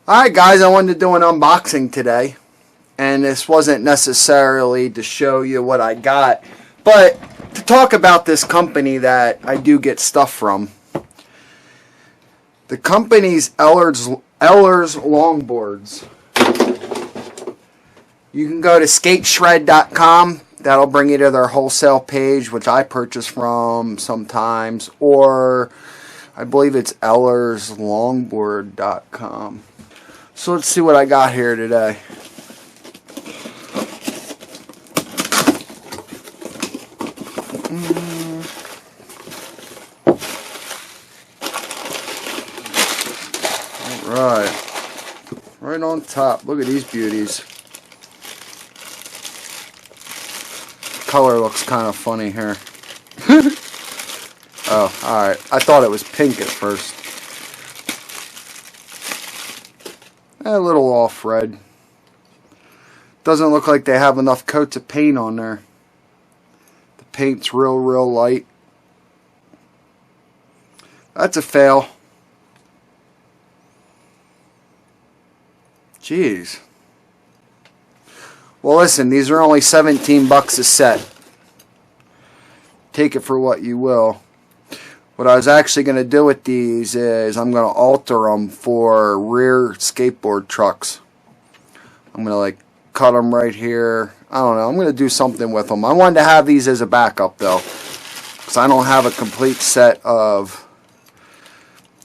Alright guys, I wanted to do an unboxing today, and this wasn't necessarily to show you what I got, but to talk about this company that I do get stuff from. The company's Eller's Longboards. You can go to SkateShred.com. That'll bring you to their wholesale page, which I purchase from sometimes, or I believe it's ellerslongboard.com. So let's see what I got here today. Alright. Right on top. Look at these beauties. Color looks kind of funny here. Oh, alright. I thought it was pink at first. A little off red. Doesn't look like they have enough coats of paint on there. The paint's real light. That's a fail. Jeez. Well, listen, these are only 17 bucks a set. Take it for what you will. What I was actually going to do with these is I'm going to alter them for rear skateboard trucks. I'm going to like cut them right here. I don't know. I'm going to do something with them. I wanted to have these as a backup though, because I don't have a complete set of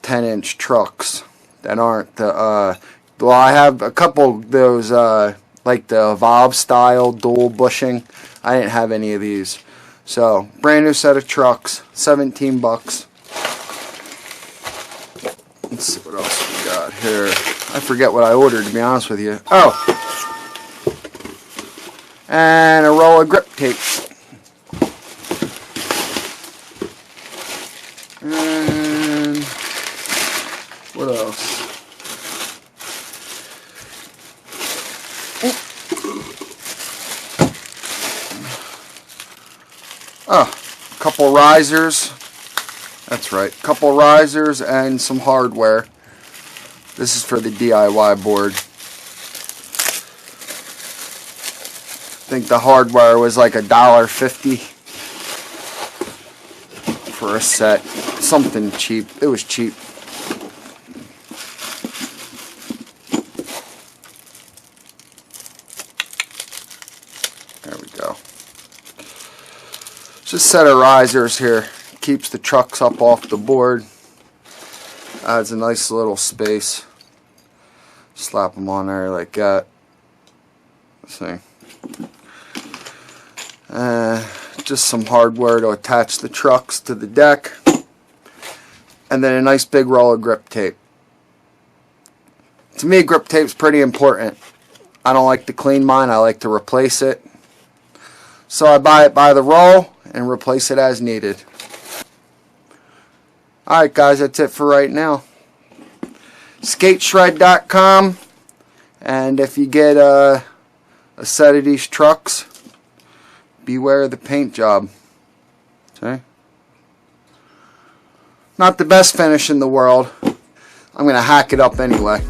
10-inch trucks that aren't the. Well, I have a couple of those like the Evolve style dual bushing. I didn't have any of these. So, brand new set of trucks, 17 bucks. Let's see what else we got here. I forget what I ordered, to be honest with you. Oh! And a roll of grip tape. And what else? Oh, a couple risers. That's right, a couple risers and some hardware. This is for the DIY board. I think the hardware was like $1.50 for a set. Something cheap. It was cheap. There we go. Just a set of risers here. Keeps the trucks up off the board. Adds a nice little space. Slap them on there like that. Let's see. Just some hardware to attach the trucks to the deck. And then a nice big roll of grip tape. To me, grip tape's pretty important. I don't like to clean mine. I like to replace it. So I buy it by the roll and replace it as needed. Alright guys, that's it for right now. SkateShred.com, and if you get a set of these trucks, beware of the paint job. Okay? Not the best finish in the world. I'm going to hack it up anyway.